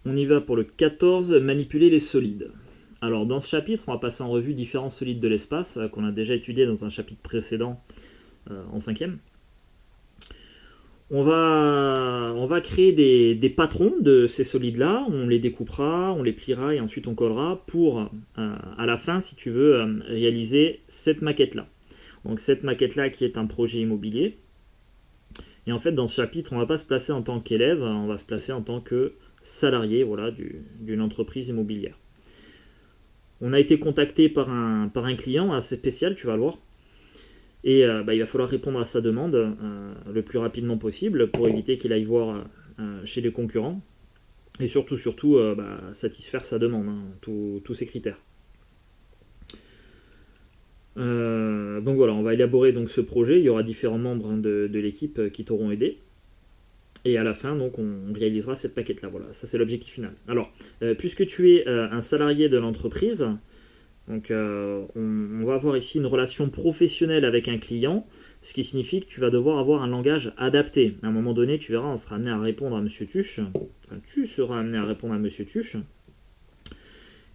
On y va pour le 14, manipuler les solides. Alors dans ce chapitre, on va passer en revue différents solides de l'espace qu'on a déjà étudié dans un chapitre précédent en 5e. On va créer des patrons de ces solides-là, on les découpera, on les pliera et ensuite on collera pour, à la fin, si tu veux, réaliser cette maquette-là. Donc cette maquette-là qui est un projet immobilier. Et en fait, dans ce chapitre, on ne va pas se placer en tant qu'élève, on va se placer en tant que salarié, voilà, d'une entreprise immobilière. On a été contacté par un client assez spécial, tu vas le voir. Et il va falloir répondre à sa demande le plus rapidement possible pour éviter qu'il aille voir chez les concurrents. Et surtout, satisfaire sa demande, hein, tous ces critères. Donc voilà, on va élaborer donc ce projet. Il y aura différents membres de l'équipe qui t'auront aidé. Et à la fin, donc, on réalisera cette maquette-là. Voilà, ça c'est l'objectif final. Alors, puisque tu es un salarié de l'entreprise, donc on va avoir ici une relation professionnelle avec un client, ce qui signifie que tu vas devoir avoir un langage adapté. À un moment donné, tu verras, on sera amené à répondre à Monsieur Tuche. Enfin, tu seras amené à répondre à Monsieur Tuche.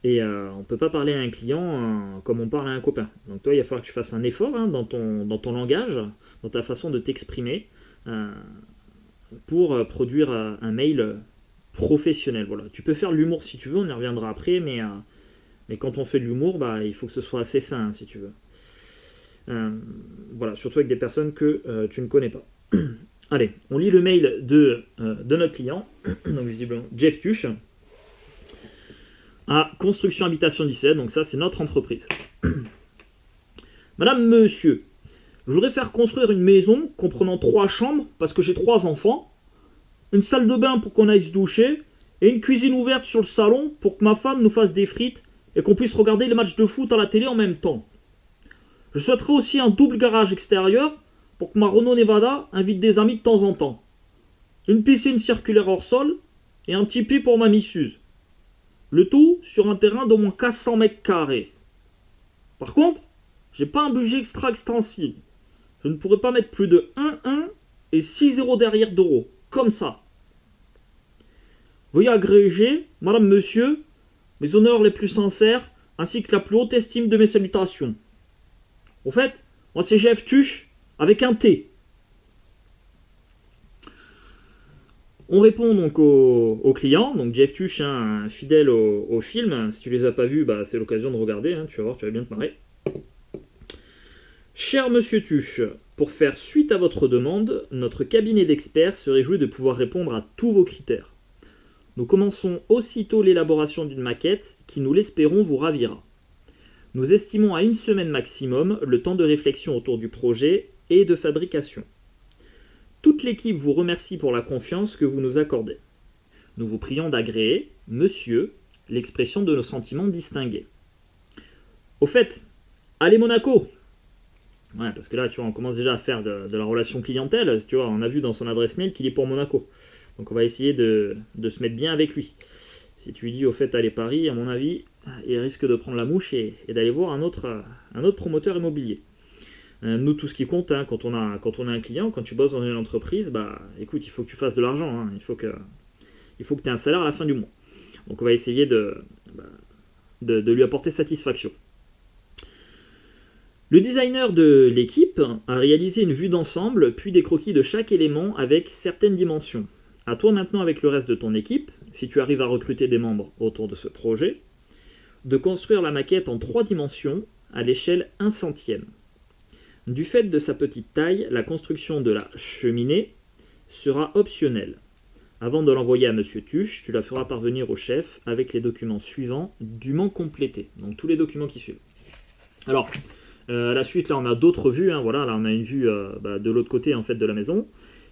Et on ne peut pas parler à un client comme on parle à un copain. Donc toi, il va falloir que tu fasses un effort dans ton langage, dans ta façon de t'exprimer, pour produire un mail professionnel. Voilà. Tu peux faire de l'humour si tu veux, on y reviendra après, mais quand on fait de l'humour, il faut que ce soit assez fin, si tu veux. Voilà, surtout avec des personnes que tu ne connais pas. Allez, on lit le mail de notre client, donc visiblement Jeff Tuche, à Construction Habitation 17, donc ça c'est notre entreprise. Madame, monsieur, je voudrais faire construire une maison comprenant 3 chambres parce que j'ai 3 enfants, une salle de bain pour qu'on aille se doucher et une cuisine ouverte sur le salon pour que ma femme nous fasse des frites et qu'on puisse regarder les matchs de foot à la télé en même temps. Je souhaiterais aussi un double garage extérieur pour que ma Renault Nevada invite des amis de temps en temps. Une piscine circulaire hors sol et un tipi pour ma missus. Le tout sur un terrain d'au moins 400 mètres carrés. Par contre, j'ai pas un budget extra extensible. Je ne pourrais pas mettre plus de 1,1 et 6 zéros derrière d'euros. Comme ça. Veuillez agréger, madame, monsieur, mes honneurs les plus sincères, ainsi que la plus haute estime de mes salutations. Au fait, moi c'est Jeff Tuche, avec un T. On répond donc au client, donc Jeff Tuche, fidèle au film. Si tu les as pas vus, c'est l'occasion de regarder, tu vas voir, tu vas bien te marrer. Cher monsieur Tuche, pour faire suite à votre demande, notre cabinet d'experts se réjouit de pouvoir répondre à tous vos critères. Nous commençons aussitôt l'élaboration d'une maquette qui, nous l'espérons, vous ravira. Nous estimons à 1 semaine maximum le temps de réflexion autour du projet et de fabrication. Toute l'équipe vous remercie pour la confiance que vous nous accordez. Nous vous prions d'agréer, monsieur, l'expression de nos sentiments distingués. Au fait, allez Monaco! Ouais, parce que là, tu vois, on commence déjà à faire de la relation clientèle. Tu vois, on a vu dans son adresse mail qu'il est pour Monaco. Donc on va essayer de se mettre bien avec lui. Si tu lui dis au fait allez Paris, à mon avis, il risque de prendre la mouche et d'aller voir un autre promoteur immobilier. Nous, tout ce qui compte, quand on a un client, quand tu bosses dans une entreprise, écoute, il faut que tu fasses de l'argent. Il faut que tu aies un salaire à la fin du mois. Donc on va essayer de lui apporter satisfaction. Le designer de l'équipe a réalisé une vue d'ensemble, puis des croquis de chaque élément avec certaines dimensions. À toi maintenant avec le reste de ton équipe, si tu arrives à recruter des membres autour de ce projet, de construire la maquette en 3 dimensions à l'échelle 1/100. Du fait de sa petite taille, la construction de la cheminée sera optionnelle. Avant de l'envoyer à Monsieur Tuche, tu la feras parvenir au chef avec les documents suivants dûment complétés. Donc tous les documents qui suivent. Alors, à la suite, là, on a d'autres vues. Voilà, là, on a une vue de l'autre côté en fait de la maison.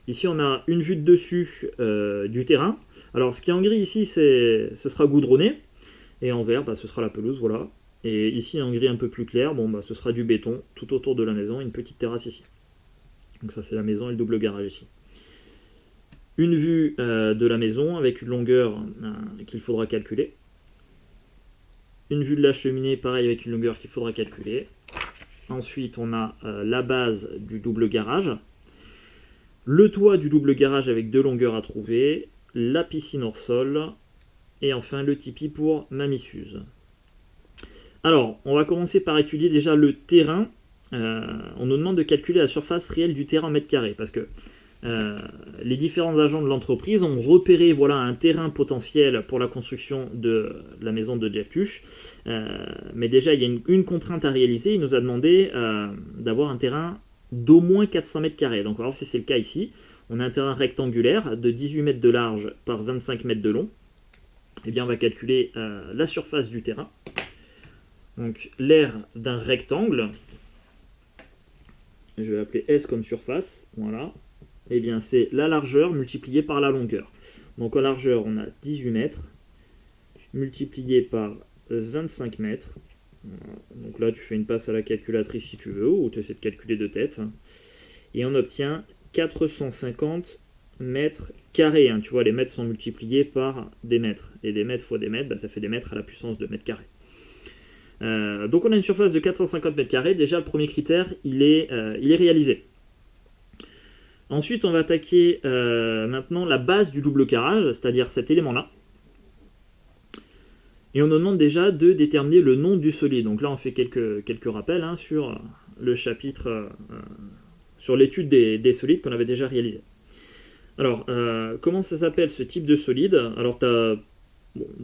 Ici, on a une vue de dessus du terrain. Alors, ce qui est en gris ici, ce sera goudronné. Et en vert, ce sera la pelouse, voilà. Et ici, en gris un peu plus clair, ce sera du béton tout autour de la maison. Une petite terrasse ici. Donc ça, c'est la maison et le double garage ici. Une vue de la maison avec une longueur qu'il faudra calculer. Une vue de la cheminée, pareil, avec une longueur qu'il faudra calculer. Ensuite, on a la base du double garage. Le toit du double garage avec 2 longueurs à trouver, la piscine hors sol Et enfin le Tipeee pour Mamie Suze. Alors, on va commencer par étudier déjà le terrain. On nous demande de calculer la surface réelle du terrain en mètres carrés, parce que les différents agents de l'entreprise ont repéré voilà, un terrain potentiel pour la construction de la maison de Jeff Tuch. Mais déjà, il y a une contrainte à réaliser. Il nous a demandé d'avoir un terrain d'au moins 400 mètres carrés. Donc on va voir si c'est le cas ici. On a un terrain rectangulaire de 18 mètres de large par 25 mètres de long. Eh bien, on va calculer la surface du terrain. Donc l'aire d'un rectangle, je vais appeler S comme surface, voilà. Eh bien, c'est la largeur multipliée par la longueur. Donc en largeur, on a 18 mètres multiplié par 25 mètres. Voilà. Donc là, tu fais une passe à la calculatrice si tu veux, ou tu essaies de calculer de tête. Et on obtient 450 mètres carrés. Tu vois, les mètres sont multipliés par des mètres. Et des mètres fois des mètres, bah, ça fait des mètres à la puissance de mètres carrés. Donc on a une surface de 450 mètres carrés. Déjà, le premier critère, il est réalisé. Ensuite, on va attaquer maintenant la base du double carrage, c'est-à-dire cet élément-là. Et on nous demande déjà de déterminer le nom du solide. Donc là, on fait quelques rappels sur le chapitre, sur l'étude des solides qu'on avait déjà réalisé. Alors, comment ça s'appelle ce type de solide? Alors, tu as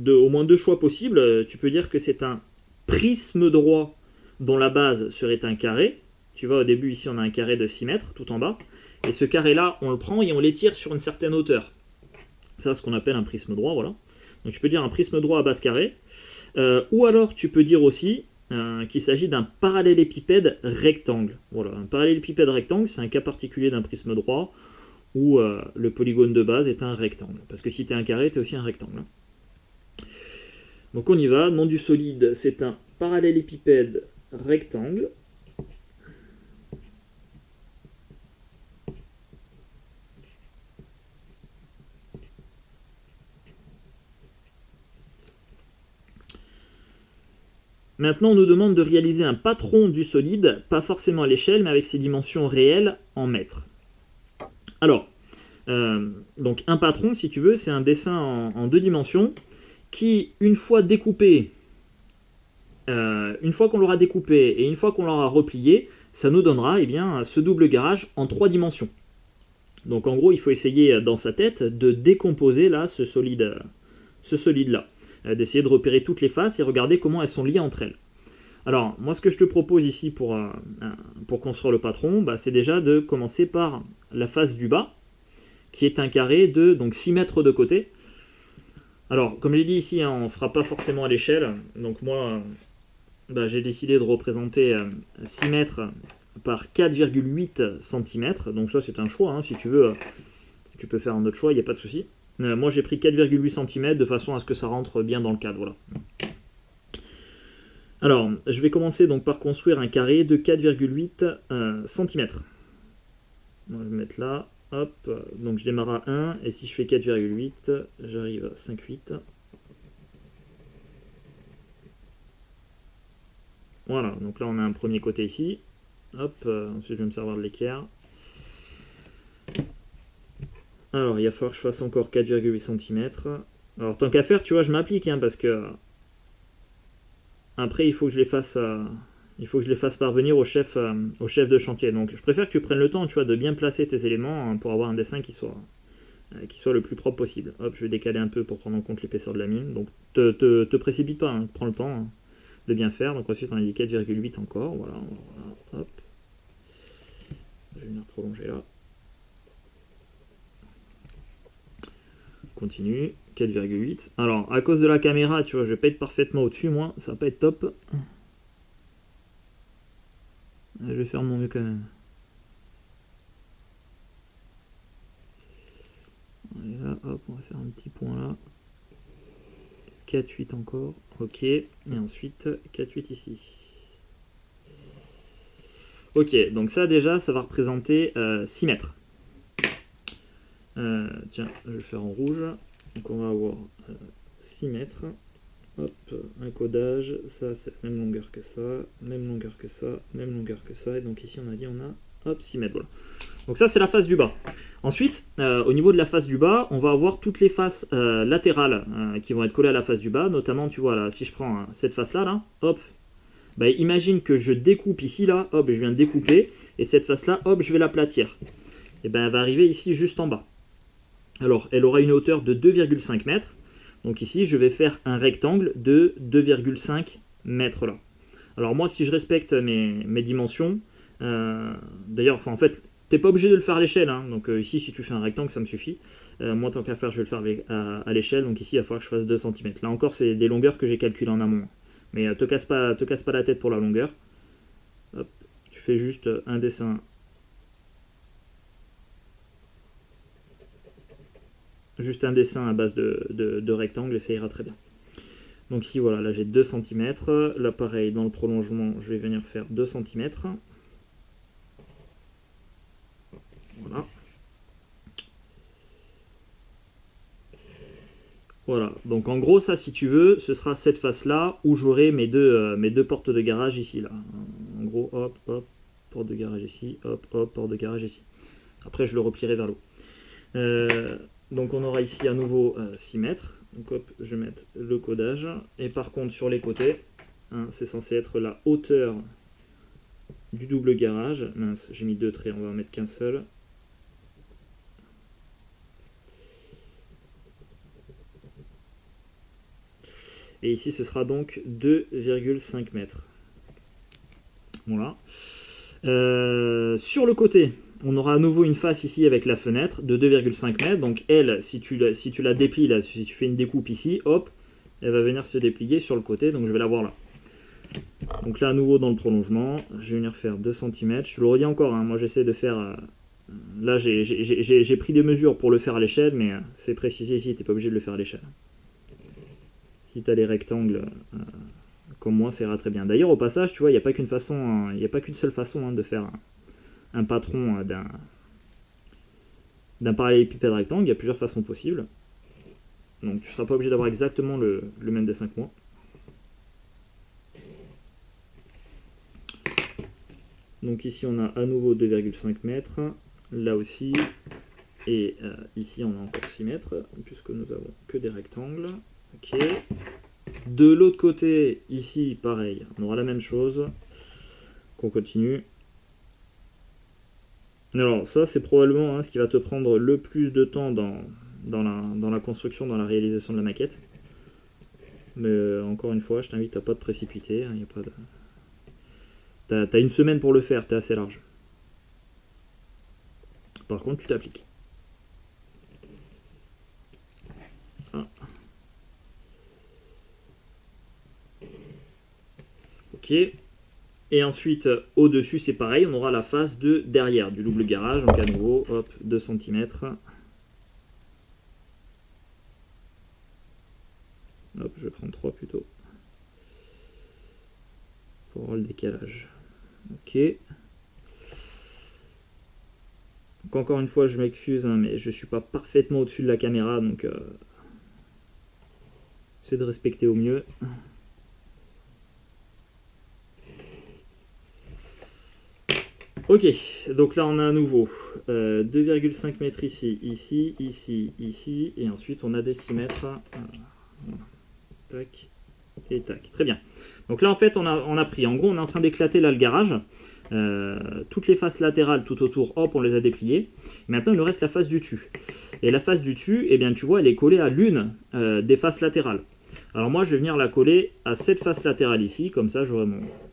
au moins deux choix possibles. Tu peux dire que c'est un prisme droit dont la base serait un carré. Tu vois, au début, ici, on a un carré de 6 mètres tout en bas. Et ce carré-là, on le prend et on l'étire sur une certaine hauteur. Ça, c'est ce qu'on appelle un prisme droit, voilà. Donc tu peux dire un prisme droit à base carrée. Ou alors, tu peux dire aussi qu'il s'agit d'un parallélépipède rectangle. Voilà, un parallélépipède rectangle, c'est un cas particulier d'un prisme droit où le polygone de base est un rectangle. Parce que si tu es un carré, tu es aussi un rectangle. Donc on y va. Nom du solide, c'est un parallélépipède rectangle. Maintenant, on nous demande de réaliser un patron du solide, pas forcément à l'échelle, mais avec ses dimensions réelles en mètres. Alors, donc un patron, si tu veux, c'est un dessin en deux dimensions qui, une fois découpé, une fois qu'on l'aura découpé et une fois qu'on l'aura replié, ça nous donnera ce double garage en trois dimensions. Donc en gros, il faut essayer dans sa tête de décomposer là, ce solide-là. D'essayer de repérer toutes les faces et regarder comment elles sont liées entre elles. Alors, moi, ce que je te propose ici pour construire le patron, c'est déjà de commencer par la face du bas, qui est un carré de donc 6 mètres de côté. Alors, comme j'ai dit ici, on ne fera pas forcément à l'échelle. Donc moi, j'ai décidé de représenter 6 mètres par 4,8 cm. Donc ça, c'est un choix. Si tu veux, tu peux faire un autre choix, il n'y a pas de souci. Moi j'ai pris 4,8 cm de façon à ce que ça rentre bien dans le cadre. Voilà. Alors, je vais commencer donc par construire un carré de 4,8 cm. On va le mettre là. Hop. Donc je démarre à 1 et si je fais 4,8, j'arrive à 5,8. Voilà, donc là on a un premier côté ici. Hop, ensuite je vais me servir de l'équerre. Alors, il va falloir que je fasse encore 4,8 cm. Alors, tant qu'à faire, tu vois, je m'applique, parce que après, il faut que je les fasse, parvenir au chef de chantier. Donc, je préfère que tu prennes le temps, tu vois, de bien placer tes éléments pour avoir un dessin qui soit le plus propre possible. Hop, je vais décaler un peu pour prendre en compte l'épaisseur de la mine. Donc, te précipite pas, prends le temps de bien faire. Donc, ensuite, on a dit 4,8 encore. Voilà, hop. Je vais venir prolonger là. Continue, 4,8. Alors, à cause de la caméra, tu vois, je vais pas être parfaitement au-dessus, moi, ça va pas être top. Je vais faire mon mieux quand même. Allez, là, hop, on va faire un petit point là. 4,8 encore, ok. Et ensuite, 4,8 ici. Ok, donc ça déjà, ça va représenter 6 mètres. Tiens, je vais le faire en rouge. Donc on va avoir 6 mètres. Hop, un codage. Ça, c'est la même longueur que ça. Même longueur que ça. Même longueur que ça. Et donc ici, on a dit on a hop, 6 mètres, voilà. Donc ça, c'est la face du bas. Ensuite, au niveau de la face du bas, on va avoir toutes les faces latérales qui vont être collées à la face du bas. Notamment, tu vois, là, si je prends cette face-là, là, hop, bah, imagine que je découpe ici, là, hop, je viens de découper. Et cette face-là, hop, je vais l'aplatir. Et ben, elle va arriver ici, juste en bas. Alors, elle aura une hauteur de 2,5 mètres. Donc ici, je vais faire un rectangle de 2,5 mètres là. Alors moi, si je respecte mes dimensions, d'ailleurs, en fait, t'es pas obligé de le faire à l'échelle. Hein. Donc ici, si tu fais un rectangle, ça me suffit. Moi, tant qu'à faire, je vais le faire à l'échelle. Donc ici, il va falloir que je fasse 2 cm. Là encore, c'est des longueurs que j'ai calculées en amont. Mais te casse pas la tête pour la longueur. Hop, tu fais juste un dessin. Juste un dessin à base de rectangle et ça ira très bien. Donc ici, voilà, là j'ai 2 cm. Là, pareil, dans le prolongement, je vais venir faire 2 cm. Voilà. Voilà, donc en gros, ça, si tu veux, ce sera cette face-là où j'aurai mes deux portes de garage ici, là. En gros, hop, hop, porte de garage ici, hop, hop, porte de garage ici. Après, je le replierai vers l'eau. Donc on aura ici à nouveau 6 mètres. Donc hop, je vais mettre le codage. Et par contre, sur les côtés, hein, c'est censé être la hauteur du double garage. Mince, j'ai mis 2 traits, on va en mettre qu'un seul. Et ici, ce sera donc 2,5 mètres. Voilà. Sur le côté, on aura à nouveau une face ici avec la fenêtre de 2,5 mètres. Donc elle, si tu la déplies, là, si tu fais une découpe ici, hop, elle va venir se déplier sur le côté. Donc je vais la voir là. Donc là, à nouveau dans le prolongement, je vais venir faire 2 cm. Je te le redis encore, hein, moi j'essaie de faire... là, j'ai pris des mesures pour le faire à l'échelle, mais c'est précisé ici, tu n'es pas obligé de le faire à l'échelle. Si tu as les rectangles... comme moi, ça ira très bien. D'ailleurs, au passage, tu vois, il n'y a pas qu'une façon, il n'y a pas qu'une seule façon de faire un patron d'un parallélépipède rectangle. Il y a plusieurs façons possibles. Donc, tu ne seras pas obligé d'avoir exactement le même dessin que moi. Donc ici, on a à nouveau 2,5 mètres. Là aussi. Et ici, on a encore 6 mètres, puisque nous avons que des rectangles. Ok. De l'autre côté, ici, pareil, on aura la même chose. Qu'on continue. Alors, ça, c'est probablement ce qui va te prendre le plus de temps dans la construction, dans la réalisation de la maquette. Mais encore une fois, je t'invite à pas te précipiter. Y a pas de... T'as une semaine pour le faire, t'es assez large. Par contre, tu t'appliques. Ah. Ok. Et ensuite, au-dessus, c'est pareil, on aura la face de derrière du double garage. Donc à nouveau, hop, 2 cm. Hop, je vais prendre 3 plutôt. Pour avoir le décalage. Ok. Donc encore une fois, je m'excuse, hein, mais je ne suis pas parfaitement au-dessus de la caméra, donc c'est de respecter au mieux. Ok, donc là on a à nouveau 2,5 mètres ici, ici, ici, ici, et ensuite on a des 6 mètres. Voilà. Tac, et tac. Très bien. Donc là en fait on a pris, en gros on est en train d'éclater là le garage. Toutes les faces latérales tout autour, hop, on les a dépliées. Maintenant il nous reste la face du dessus. Et la face du dessus, eh bien tu vois, elle est collée à l'une des faces latérales. Alors moi je vais venir la coller à cette face latérale ici, comme ça j'aurai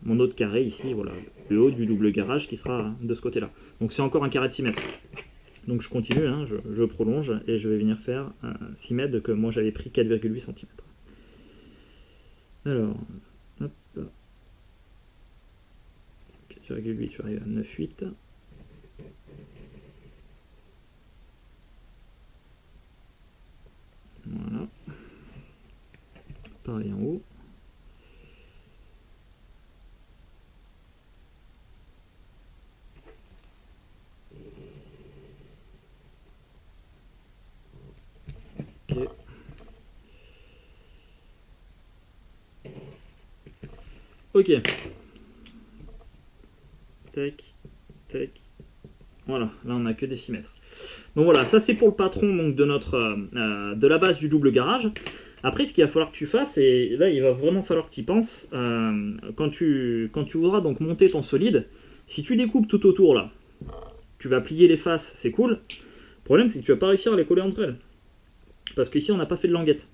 mon autre carré ici, voilà, le haut du double garage qui sera de ce côté là. Donc c'est encore un carré de 6 mètres. Donc je continue, hein, je prolonge et je vais venir faire 6 mètres que moi j'avais pris 4,8 cm. Alors, hop, 4,8, je arrive à 9,8. Voilà. Pareil en haut. Ok. Ok. Tac, tac, Voilà, là on n'a que des 6 mètres. Donc voilà, ça c'est pour le patron donc, de la base du double garage. Après, ce qu'il va falloir que tu fasses, et là il va vraiment falloir que tu y penses, quand tu voudras donc monter ton solide, si tu découpes tout autour là, tu vas plier les faces, c'est cool. Le problème c'est que tu vas pas réussir à les coller entre elles. Parce qu'ici on n'a pas fait de languettes.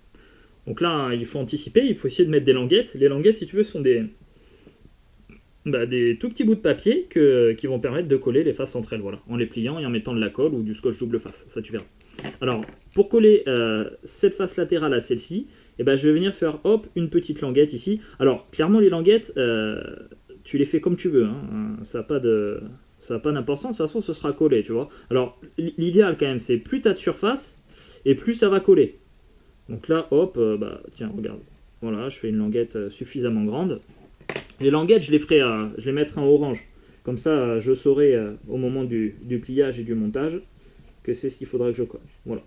Donc là, il faut anticiper, il faut essayer de mettre des languettes. Les languettes, si tu veux, sont des tout petits bouts de papier qui vont permettre de coller les faces entre elles, voilà, en les pliant et en mettant de la colle ou du scotch double face, ça tu verras. Alors, pour coller cette face latérale à celle-ci, je vais venir faire, hop, une petite languette ici. Alors, clairement, les languettes, tu les fais comme tu veux, hein, ça n'a pas d'importance, de toute façon, ce sera collé, tu vois. Alors, l'idéal, quand même, c'est plus tu as de surface, et plus ça va coller. Donc là, hop, tiens, regarde. Voilà, je fais une languette suffisamment grande. Les languettes, je les mettrai en orange. Comme ça, je saurai au moment du pliage et du montage que c'est ce qu'il faudra que je colle. Voilà.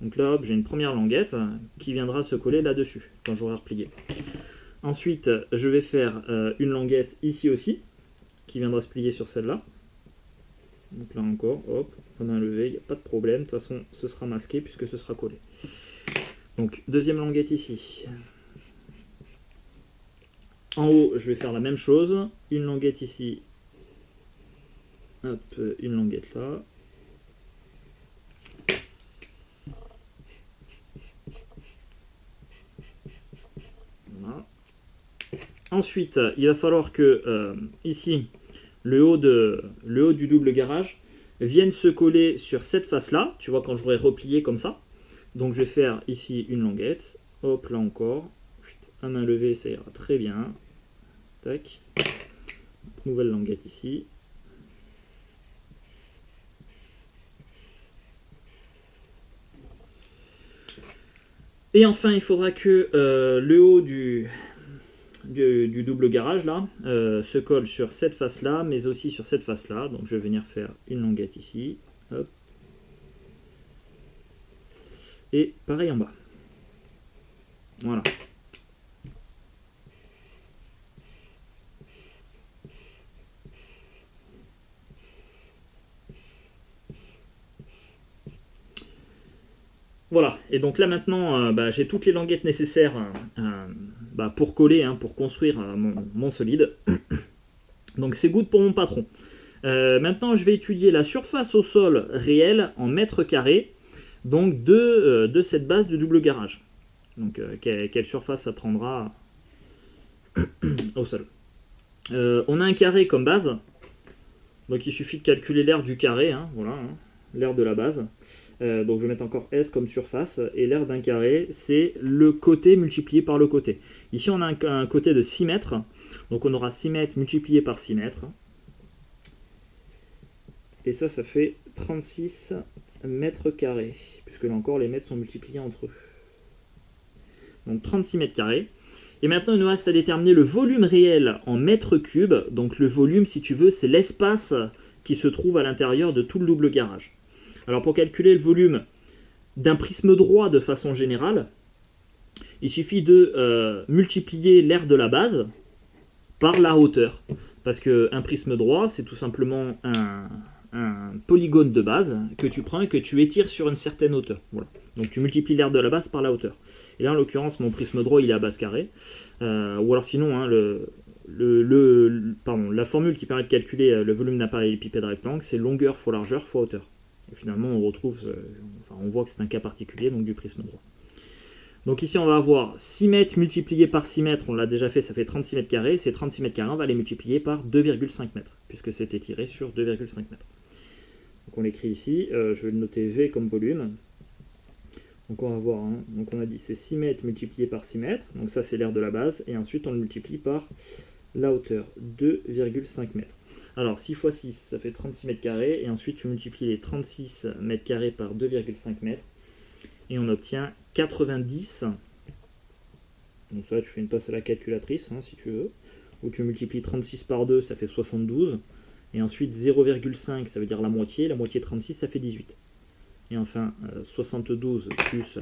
Donc là, hop, j'ai une première languette qui viendra se coller là-dessus, quand j'aurai replié. Ensuite, je vais faire une languette ici aussi, qui viendra se plier sur celle-là. Donc là encore, hop, on a un levé, il n'y a pas de problème. De toute façon, ce sera masqué puisque ce sera collé. Donc, deuxième languette ici. En haut, je vais faire la même chose. Une languette ici. Hop, une languette là. Voilà. Ensuite, il va falloir que, ici, le haut du double garage vienne se coller sur cette face-là. Tu vois, quand j'aurai replié comme ça. Donc, je vais faire ici une languette. Hop, là encore. À main levée, ça ira très bien. Tac. Nouvelle languette ici. Et enfin, il faudra que le haut du double garage là se colle sur cette face là, mais aussi sur cette face là. Donc je vais venir faire une languette ici. Hop. Et pareil en bas. Voilà. Voilà, et donc là maintenant, j'ai toutes les languettes nécessaires pour coller, pour construire mon solide. Donc c'est good pour mon patron. Maintenant, je vais étudier la surface au sol réelle en mètres carrés, donc de cette base de double garage. Donc quelle surface ça prendra au sol. On a un carré comme base, donc il suffit de calculer l'aire du carré, voilà, l'aire de la base. Donc je vais mettre encore S comme surface, et l'aire d'un carré, c'est le côté multiplié par le côté. Ici on a un côté de 6 mètres, donc on aura 6 mètres multiplié par 6 mètres. Et ça fait 36 mètres carrés, puisque là encore les mètres sont multipliés entre eux. Donc 36 mètres carrés. Et maintenant il nous reste à déterminer le volume réel en mètres cubes. Donc le volume, si tu veux, c'est l'espace qui se trouve à l'intérieur de tout le double garage. Alors pour calculer le volume d'un prisme droit de façon générale, il suffit de multiplier l'aire de la base par la hauteur. Parce qu'un prisme droit, c'est tout simplement un polygone de base que tu prends et que tu étires sur une certaine hauteur. Voilà. Donc tu multiplies l'aire de la base par la hauteur. Et là en l'occurrence, mon prisme droit il est à base carrée. Ou alors sinon, la formule qui permet de calculer le volume d'un parallélépipède rectangle, c'est longueur fois largeur fois hauteur. Et finalement, on voit que c'est un cas particulier donc du prisme droit. Donc ici, on va avoir 6 mètres multiplié par 6 mètres, on l'a déjà fait, ça fait 36 mètres carrés. Ces 36 mètres carrés, on va les multiplier par 2,5 mètres, puisque c'est étiré sur 2,5 mètres. Donc on l'écrit ici, je vais le noter V comme volume. Donc on va voir, donc on a dit c'est 6 mètres multiplié par 6 mètres, donc ça c'est l'aire de la base, et ensuite on le multiplie par la hauteur, 2,5 mètres. Alors 6 x 6, ça fait 36 mètres carrés, et ensuite tu multiplies les 36 mètres carrés par 2,5 mètres, et on obtient 90. Donc ça, tu fais une passe à la calculatrice, si tu veux, ou tu multiplies 36 par 2, ça fait 72, et ensuite 0,5, ça veut dire la moitié de 36, ça fait 18. Et enfin, 72 plus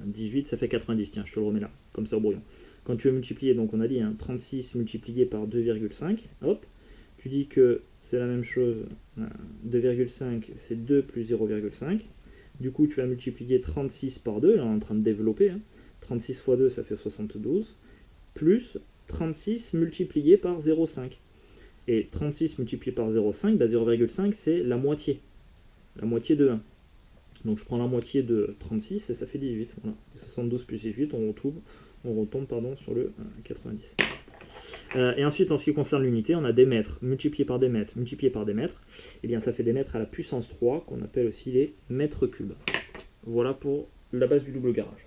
18, ça fait 90. Tiens, je te le remets là, comme ça au brouillon. Quand tu veux multiplier, donc on a dit 36 multiplié par 2,5, hop, tu dis que c'est la même chose, 2,5 c'est 2 plus 0,5. Du coup, tu vas multiplier 36 par 2, là on est en train de développer, hein. 36 fois 2, ça fait 72, plus 36 multiplié par 0,5. Et 36 multiplié par 0,5, bah 0,5 c'est la moitié de 1. Donc je prends la moitié de 36 et ça fait 18. Voilà. 72 plus 18, on retombe sur le 90. Et ensuite, en ce qui concerne l'unité, on a des mètres multipliés par des mètres multipliés par des mètres. Et bien ça fait des mètres à la puissance 3 qu'on appelle aussi les mètres cubes. Voilà pour la base du double garage.